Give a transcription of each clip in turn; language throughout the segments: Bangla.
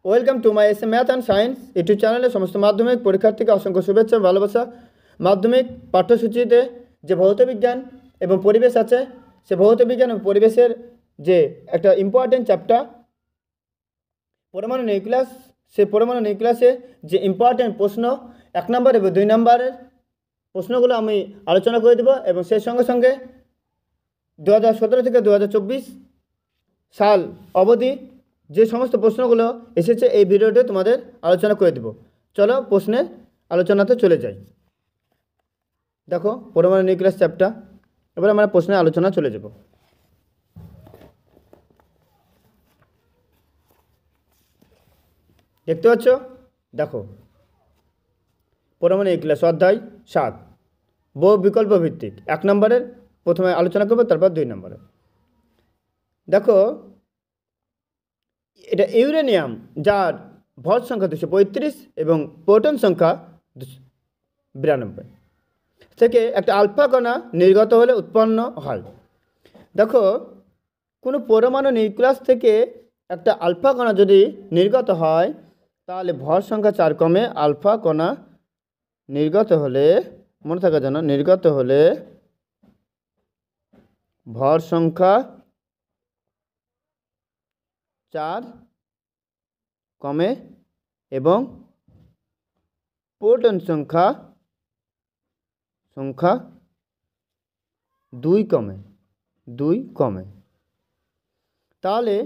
Welcome to my S math and science YouTube চ্যানেলে সমস্ত মাধ্যমিক পরীক্ষার্থীকে অসংখ্য শুভেচ্ছা ভালোবাসা। মাধ্যমিক পাঠ্যসূচিতে যে ভৌতবিজ্ঞান এবং পরিবেশ আছে, সে ভৌতবিজ্ঞান এবং পরিবেশের যে একটা ইম্পর্টেন্ট চ্যাপ্টার পরমাণু নিউক্লিয়াস, সে পরমাণু নিউক্লিয়াসে যে ইম্পর্টেন্ট প্রশ্ন 1 নম্বর এবং 2 নম্বরের প্রশ্নগুলো আমি আলোচনা করে দেব এবং সেই সঙ্গে সঙ্গে 2017 থেকে 2024 সাল অবধি যে সমস্ত প্রশ্নগুলো এসেছে এই ভিডিওতে তোমাদের আলোচনা করে দেব। চলো প্রশ্নের আলোচনাতে চলে যাই। দেখো পরমাণু নিউক্লিয়াস চ্যাপ্টার, এবার আমরা প্রশ্নের আলোচনা চলে যাব। দেখতে পাচ্ছ, দেখো পরমাণু নিউক্লিয়াস অধ্যায় 7 বহু বিকল্প ভিত্তিক 1 নম্বরের প্রথমে আলোচনা করবো, তারপর 2 নম্বরে। দেখো এটা ইউরেনিয়াম, যার ভর সংখ্যা 235 এবং প্রোটন সংখ্যা 92 থেকে একটা আলফা কণা নির্গত হলে উৎপন্ন হয়। দেখো কোনো পরমাণু নিউক্লিয়াস থেকে একটা আলফা কণা যদি নির্গত হয় তাহলে ভর সংখ্যা 4 কমে আলফা কণা নির্গত হলে, মনে থাকার জন্য, নির্গত হলে ভর সংখ্যা 4 কমে এবং প্রোটন সংখ্যা 2 কমে। তাহলে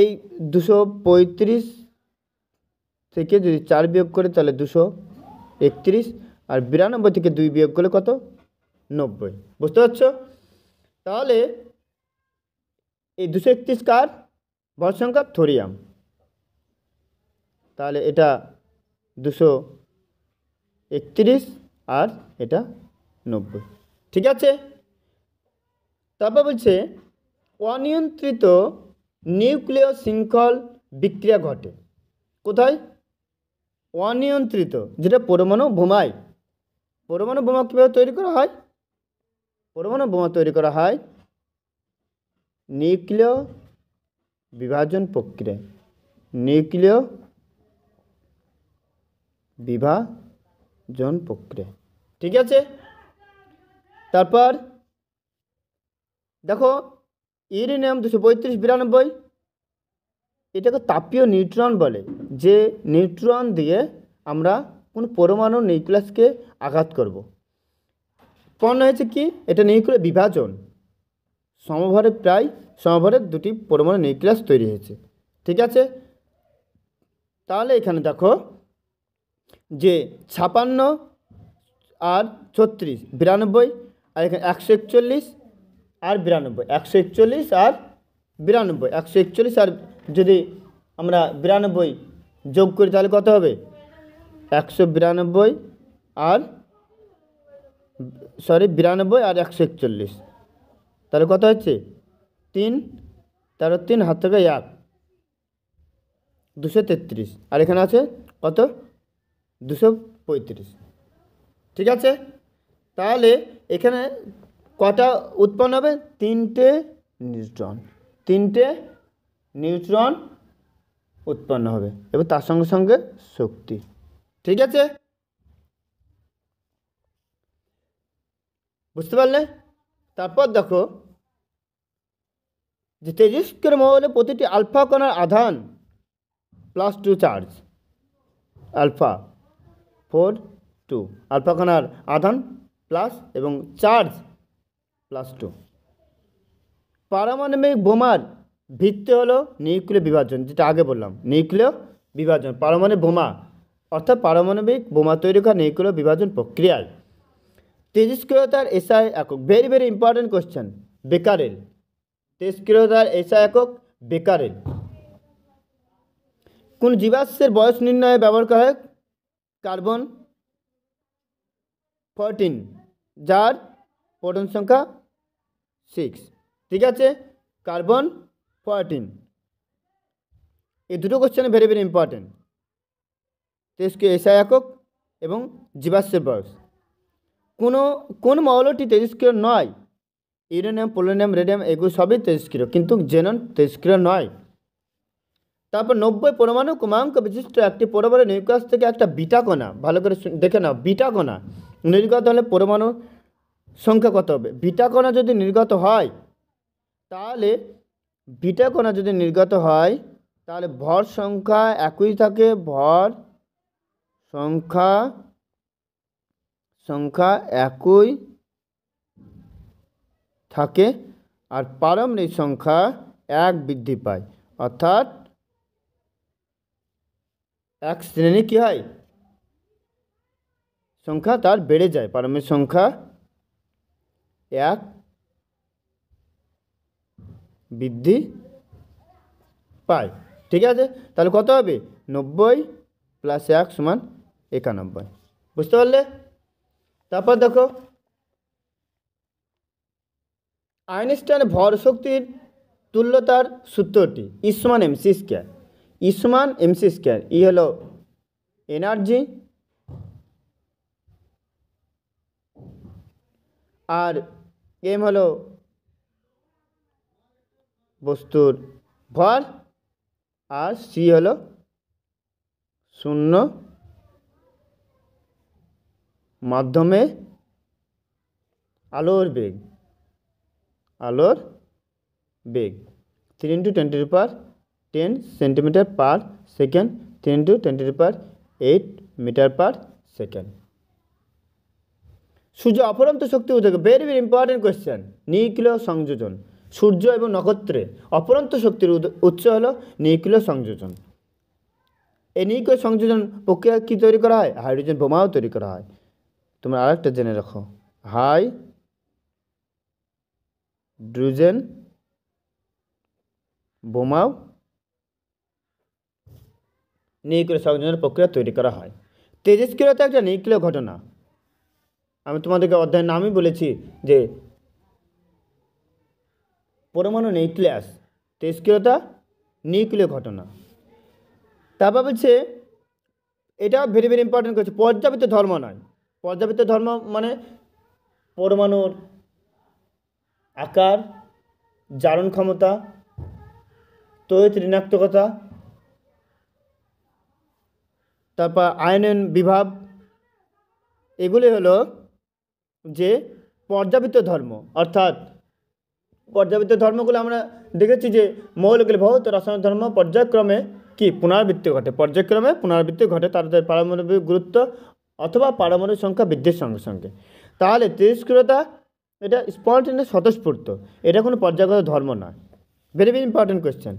এই 235 থেকে যদি 4 বিয়োগ করে তাহলে 231, আর 92 থেকে 2 বিয়োগ করলে কত? 90। বুঝতে পারছো? তাহলে এই 231 কার ভর সংখ্যা? থোরিয়াম। তাহলে এটা 231 আর এটা 90। ঠিক আছে। তারপর বলছে অনিয়ন্ত্রিত নিউক্লিয় শৃঙ্খল বিক্রিয়া ঘটে। কোথায়? অনিয়ন্ত্রিত, যেটা পরমাণু বোমায়। পরমাণু বোমা কীভাবে তৈরি করা হয়? পরমাণু বোমা তৈরি করা হয় নিউক্লিয় বিভাজন প্রক্রিয়া। নিউক্লিয় বিভাজন প্রক্রিয়া। ঠিক আছে। তারপর দেখো ইউরেনিয়াম 235-92, এটাকে তাপীয় নিউট্রন বলে। যে নিউট্রন দিয়ে আমরা কোন পরমাণু নিউক্লিয়াসকে আঘাত করব। উৎপন্ন হয়েছে কি? এটা নিউক্লিয় বিভাজন। সমভরের 2টি পরমাণু নিউক্লিয়াস তৈরি হয়েছে। ঠিক আছে। তাহলে এখানে দেখো যে 56 আর 36 92, আর এখানে 141 আর 92, 141 আর 92, 141 আর যদি আমরা 92 যোগ করি তাহলে কত হবে? 192 আর 141, তাহলে কত হচ্ছে? 3, 3 হাত থেকে 1, 233, আর এখানে আছে কত? 235। ঠিক আছে। তাহলে এখানে কটা উৎপন্ন হবে? 3টে নিউট্রন উৎপন্ন হবে এবং তার সঙ্গে সঙ্গে শক্তি। ঠিক আছে, বুঝতে পারলে? তারপর দেখো যে তেজস্ক্রিয় মৌলে প্রতিটি আলফা কণার আধান +2 চার্জ। আলফা 4 2, আলফা কণার আধান প্লাস এবং চার্জ +2। পারমাণবিক বোমার ভিত্তি হলো নিউক্লিয় বিভাজন, যেটা আগে বললাম। নিউক্লিয় বিভাজন, পারমাণবিক বোমা অর্থাৎ পারমাণবিক বোমা তৈরি করা নিউক্লিয় বিভাজন প্রক্রিয়ায় তেজস্ক্রিয়তার এসআই একক। Very very important question. Becquerel. তেজস্ক্রিয়তার এসআই একক বেকারেল। কোন জীবাশ্মের বয়স নির্ণয়ে ব্যবহার করা হয়? কার্বন 14, যার প্রোটন সংখ্যা 6। ঠিক আছে, কার্বন 14। এই দুটো কোশ্চেন ভেরি ভেরি ইম্পর্টেন্ট। তেজস্ক্রিয় এসআই একক এবং জীবাশ্মের বয়স। কোন মৌলটি তেজস্ক্রিয় নয়? ইউরেনিয়াম, পোলোনিয়াম, রেডিয়াম, এগুলো সবই তেজস্ক্রিয়, কিন্তু জেনন তেজস্ক্রিয় নয়। তারপর 90 পরমাণু ক্রমাঙ্ক বিশিষ্ট একটি পরমাণু নিউক্লিয়াস থেকে একটা বিটা কণা, ভালো করে দেখে নাও, বিটা কণা নির্গত হলে পরমাণু সংখ্যা কত হবে? বিটা কণা যদি নির্গত হয় তাহলে তাহলে ভর সংখ্যা একই থাকে, ভর সংখ্যা একই থাকে, আর পারমাণবিক সংখ্যা 1 বৃদ্ধি পায়, অর্থাৎ এক শ্রেণী কী হয়, সংখ্যা তার বেড়ে যায়, পারমাণবিক সংখ্যা 1 বৃদ্ধি পায়। ঠিক আছে, তাহলে কত হবে? 90 + 1 = 91। বুঝতে পারলে? তারপর দেখো আইনস্টাইনের ভর শক্তির তুল্যতার সূত্রটি E = mc²। E = mc²। ই হলো এনার্জি আর এম হলো বস্তুর ভর আর সি হলো শূন্য মাধ্যমে আলোর বেগ 3 × 10⁻10 সেন্টিমিটার/সেকেন্ড, 3 × 10⁸ মিটার/সেকেন্ড। সূর্য অপরন্ত শক্তি উৎস, ভেরি ভেরি ইম্পর্টেন্ট কোয়েশ্চেন। নিউক্লিয় সংযোজন, সূর্য এবং নক্ষত্রে অপরন্ত শক্তির উৎস হলো নিউক্লিয় সংযোজন। এই নিউক্লিয় সংযোজন প্রক্রিয়া কী তৈরি করা হয়? হাইড্রোজেন বোমাও তৈরি করা হয়। তোমরা আরেকটা জেনে রাখো, হাইড্রোজেন বোমাও নিউক্লিয় সংযোজনের প্রক্রিয়া তৈরি করা হয়। তেজস্ক্রিয়তা একটা নিউক্লিয় ঘটনা। আমি তোমাদেরকে অধ্যায়ের নামই বলেছি যে পরমাণু নিউক্লিয়াস, তেজস্ক্রিয়তা নিউক্লিয় ঘটনা। তারপর বলছে, এটা ভেরি ভেরি ইম্পর্টেন্ট করছে, পর্যাবৃত্ত ধর্ম নয়। পর্যাবৃত্ত ধর্ম মানে পরমাণুর আকার, জারণ ক্ষমতা, তড়িৎ ঋণাত্মকতা, তারপর আয়নন বিভব, এগুলি হলো যে পর্যাবৃত্ত ধর্ম। অর্থাৎ পর্যাবৃত্ত ধর্মগুলো আমরা দেখেছি যে মৌলগুলি ভৌত রাসায়নিক ধর্ম পর্যায়ক্রমে কি পুনরাবৃত্তি ঘটে তাদের পারমাণবিক গুরুত্ব অথবা পারমাণবিক সংখ্যা বৃদ্ধির সঙ্গে সঙ্গে। তাহলে তেজস্ক্রিয়তা এটা স্পন্টেনিয়াস, স্বতঃস্ফূর্ত, এটা কোনো পর্যায়গত ধর্ম নয়। Very very important question.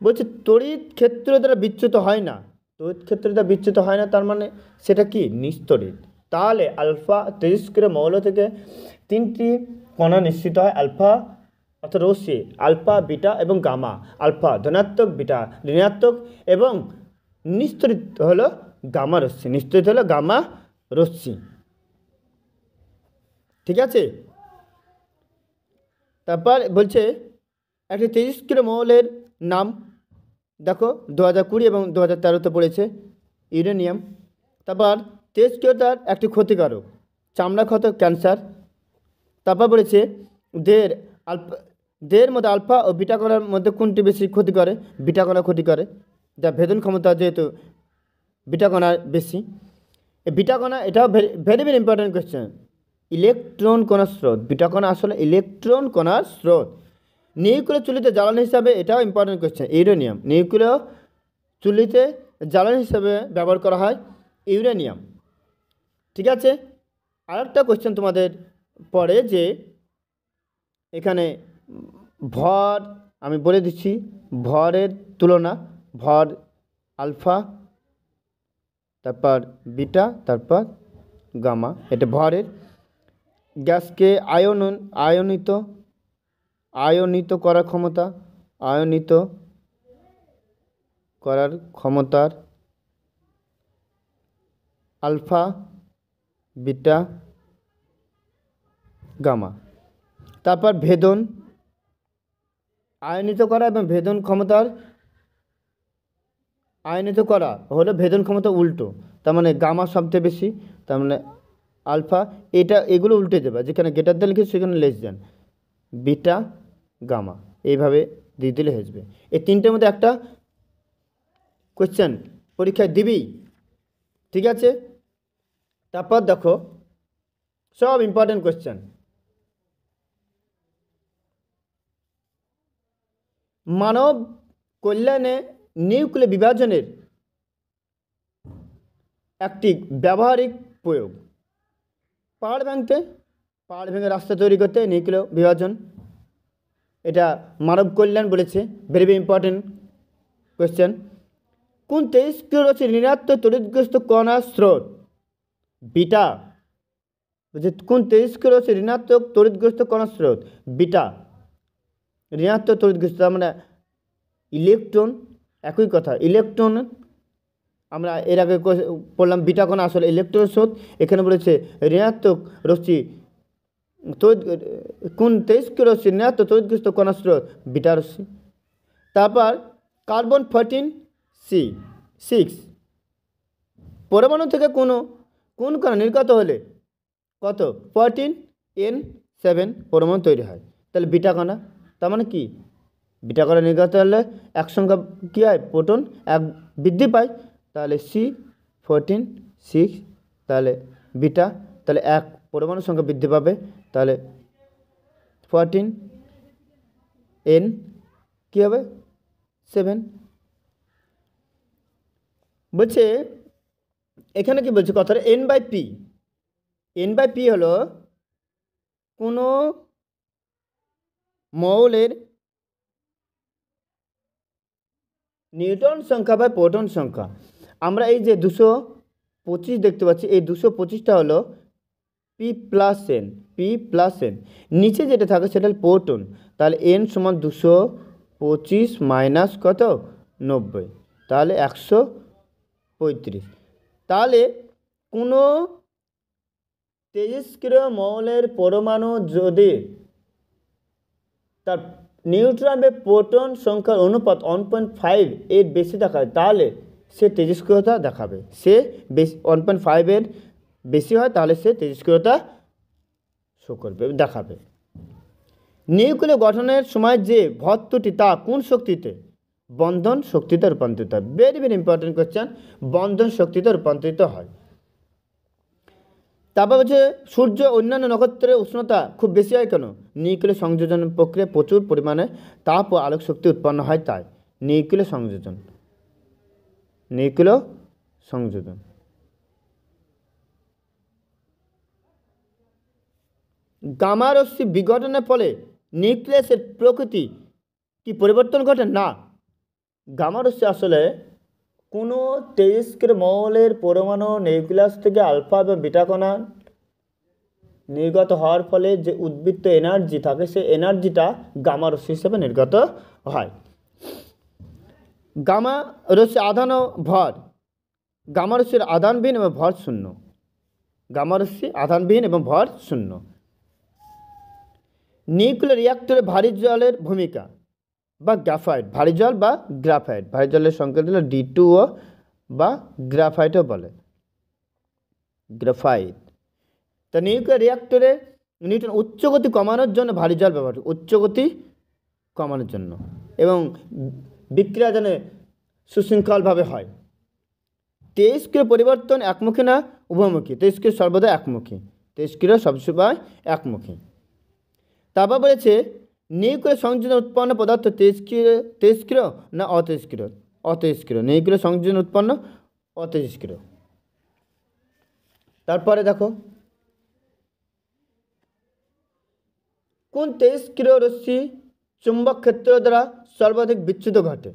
বলছে তড়িৎ ক্ষেত্র দ্বারা বিচ্যুত হয় না। তড়িৎ ক্ষেত্র দ্বারা বিচ্যুত হয় না তার মানে সেটা কি? নিস্তড়িৎ। তাহলে আলফা তেজস্ক্রিয় মৌল থেকে 3টি কণা নিশ্চিত হয়, আলফা অর্থাৎ রশ্মি, আলফা, বিটা এবং গামা। আলফা ধনাত্মক, বিটা ঋণাত্মক এবং নিস্তড়িৎ হলো গামা রশ্মি। ঠিক আছে, তারপর বলছে একটি তেজস্ক্রিয় মৌলের নাম দেখো, 2020 এবং 2013-তে পড়েছে, ইউরেনিয়াম। তারপর তেজস্ক্রিয়তার একটি ক্ষতিকারক, চামড়া ক্ষত, ক্যান্সার। তারপর বলেছে দেহের মধ্যে আলফা ও বিটা কণার মধ্যে কোনটি বেশি ক্ষতি করে? বিটা কণা ক্ষতি করে, যা ভেদন ক্ষমতা যেহেতু বিটা কণার বেশি। এই বিটা কণা এটাও very very important question. Electron কণার স্রোত, বিটা কণা আসলে ইলেকট্রন কণার স্রোত। নিউক্লিয় চুল্লিতে জ্বালানি হিসাবে, এটাও ইম্পর্টেন্ট কোয়েশ্চেন, ইউরেনিয়াম। নিউক্লিয় চুল্লিতে জ্বালানি হিসাবে ব্যবহার করা হয় ইউরেনিয়াম। ঠিক আছে, আরেকটা কোয়েশ্চেন তোমাদের পড়ে যে এখানে ভর, আমি বলে দিচ্ছি, ভরের তুলনা, ভর আলফা, তারপর বিটা, তারপর গামা, এটা ভরের। গ্যাসকে আয়নিত করার ক্ষমতার আলফা, বিটা, গামা। তারপর ভেদন, আয়নিত করা এবং ভেদন ক্ষমতার, আয়নিত করা হলো ভেদন ক্ষমতা উল্টো, তার মানে গামা সবচেয়ে বেশি, তার মানে আলফা। এগুলো উল্টে দেবে, যেখানে গ্রেটার দেন লিখে সেখানে লেস দেন, বিটা, গামা, এইভাবে দিয়ে দিলে হয়ে যাবে। এই তিনটের মধ্যে একটা কোয়েশ্চেন পরীক্ষায় দিবি, ঠিক আছে। তারপর দেখো সব ইম্পর্টেন্ট কোয়েশ্চেন। মানব কল্যাণে নিউক্লিয় বিভাজনের একটি ব্যবহারিক প্রয়োগ। পাহাড় ভেঙে রাস্তা তৈরি করতে নিউক্লিয় বিভাজন, এটা মানব কল্যাণ বলেছে, ভেরি ইম্পর্টেন্ট কোয়েশ্চেন। কোন তেজস্ক্রিয় রশ্মির ঋণাত্মক তড়িৎগ্রস্ত কণার স্রোত বিটা, বলছে কোন তেজস্ক্রিয় রশ্মির ঋণাত্মক তড়িৎগ্রস্ত কণার স্রোত বিটা। ঋণাত্মক তড়িৎগ্রস্ত তার মানে ইলেকট্রন, একই কথা, ইলেকট্রন আমরা এর আগে পড়লাম বিটা কণা আসলে ইলেকট্রনের স্রোত, এখানে বলেছে ঋণাত্মক রশ্মি কোন তেজস্ক্রিয় রশ্মি ঋণাত্মক তড়িৎগ্রস্ত কণার স্রোত বিটা রশ্মি। তারপর কার্বন 14C6 পরমাণু থেকে কোন কণা নির্গত হলে কত 14N7 পরমাণু তৈরি হয়, তাহলে বিটা কণা। তার মানে কি বিটা কণা নির্গত হলে এক সংখ্যা কী হয়, প্রোটন এক বৃদ্ধি পায়, তাহলে C14 6 তাহলে বিটা, তাহলে এক পরমাণু সংখ্যা বৃদ্ধি পাবে, তাহলে 14N কী হবে 7। বলছে এখানে কি বলছে কথাটা N/P হলো কোনো মৌলের নিউটন সংখ্যা বা প্রোটন সংখ্যা। আমরা এই যে 225 দেখতে পাচ্ছি, এই 225টা হলো P+N, নিচে যেটা থাকে সেটা হল প্রোটন, তাহলে N সমান 225 মাইনাস কত 90, তাহলে 135। তাহলে কোনো তেজস্ক্রিয় মৌলের পরমাণু যদি তার নিউট্রন বা প্রোটন সংখ্যার অনুপাত 1.5 এর বেশি দেখায়, তাহলে সে তেজস্ক্রিয়তা দেখাবে। সে 1.5 এর বেশি হয় তাহলে সে তেজস্ক্রিয়তা শো করবে, দেখাবে। নিউক্লিয় গঠনের সময় যে ভরত্বটি তা কোন শক্তিতে, বন্ধন শক্তিতে রূপান্তরিত হয়। ভেরি ইম্পর্টেন্ট কোয়েশ্চেন, বন্ধন শক্তিতে রূপান্তরিত হয়। তারপর হচ্ছে সূর্য অন্যান্য নক্ষত্রের উষ্ণতা খুব বেশি হয় কেন, নিউক্লিয় সংযোজন প্রক্রিয়া প্রচুর পরিমাণে তাপ ও আলোক শক্তি উৎপন্ন হয়, তাই নিউক্লিয় সংযোজন। গামা রশ্মি বিঘটনের ফলে নিউক্লিয়াসের প্রকৃতি কি পরিবর্তন ঘটে না। গামা রশ্মি আসলে কোনো তেজস্ক্রিয় মৌলের পরমাণু নিউক্লিয়াস থেকে আলফা এবং বিটা কণা নির্গত হওয়ার ফলে যে উদ্বৃত্ত এনার্জি থাকে সেই এনার্জিটা গামা রশ্মি হিসেবে নির্গত হয়। গামা রশ্মি আধান ও ভর, গামা রশ্মির আধানবিহীন এবং ভর শূন্য, গামা রশ্মি আধানবিহীন এবং ভর শূন্য। নিউক্লিয়ার রিঅ্যাক্টরে ভারী জলের ভূমিকা বা গ্রাফাইট, ভারী জল বা গ্রাফাইট, ভারী জলের সংকেত হলো D2O বা গ্রাফাইটও বলে, গ্রাফাইট। তা নিউক্লিয়ার রিঅ্যাক্টরে নিউট্রন উচ্চগতি কমানোর জন্য ভারী জল ব্যবহার, উচ্চগতি কমানোর জন্য, এবং বিক্রিয়া যেন সুশৃঙ্খলভাবে হয়। তেজস্ক্রিয় পরিবর্তন একমুখী না উভয়মুখী, তেজস্ক্রিয় সর্বদা একমুখী, তেজস্ক্রিয় সবসময় একমুখী। তারপর বলেছে নিউক্লিয় সংযোজন উৎপন্ন পদার্থ তেজস্ক্রিয় না অতেজস্ক্রিয়, নিউক্লিয় সংযোজন উৎপন্ন অতেজস্ক্রিয়। তারপরে দেখো কোন তেজস্ক্রিয় রশ্মি চুম্বক ক্ষেত্র দ্বারা সর্বাধিক বিচ্যুত ঘটে,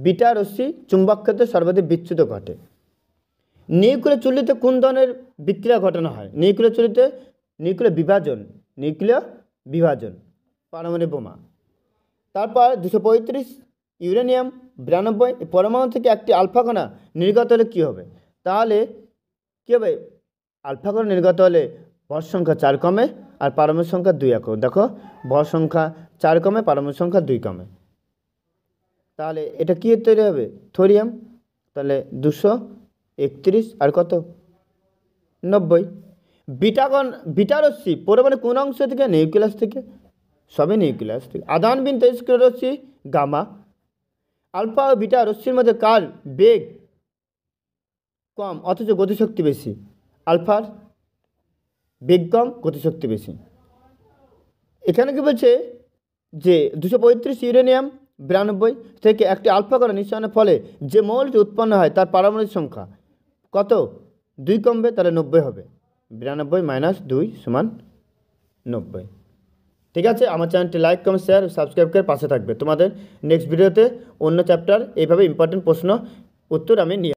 বিটা রশ্মি চুম্বক ক্ষেত্রে সর্বাধিক বিচ্যুত ঘটে। নিউক্লিয় চুল্লিতে কোন ধরনের বিক্রিয়া ঘটানো হয়, নিউক্লিয় চুল্লিতে নিউক্লিয় বিভাজন, পারমাণবিক বোমা। তারপর 235 ইউরেনিয়াম 92 পরমাণু থেকে একটি আলফা কণা নির্গত হলে কী হবে, তাহলে কী হবে, আলফা কণা নির্গত হলে ভর সংখ্যা 4 কমে আর পারমাণবিক সংখ্যা 2 একক। দেখো ভর সংখ্যা 4 কমে, পারমাণবিক সংখ্যা 2 কমে, তাহলে এটা কী তৈরি হবে, থোরিয়াম, তাহলে 231 আর কত 90। বিটা রশ্মি পরমাণু কোন অংশ থেকে, নিউক্লিয়াস থেকে, সবই নিউক্লিয়াস থেকে। আধানবিহীন তেজস্ক্রিয় রশ্মি গামা, আলফা ও বিটা রশ্মির মধ্যে কার বেগ কম অথচ গতিশক্তি বেশি? আলফার বেগ কম, গতিশক্তি বেশি। এখানে কি বলছে যে 235 ইউরেনিয়াম 92 থেকে একটি আলফা কণা নিঃসরণের ফলে যে মৌলটি উৎপন্ন হয় তার পারমাণবিক সংখ্যা কত? 2 কমবে, তাহলে 90 হবে। 92 - 2 = 90। ঠিক আছে, আমার চ্যানেলটি লাইক, কমেন্ট, শেয়ার, সাবস্ক্রাইব করে পাশে থাকবে। তোমাদের নেক্সট ভিডিওতে অন্য চ্যাপ্টার এইভাবে ইম্পর্টেন্ট প্রশ্ন উত্তর আমি নিয়ে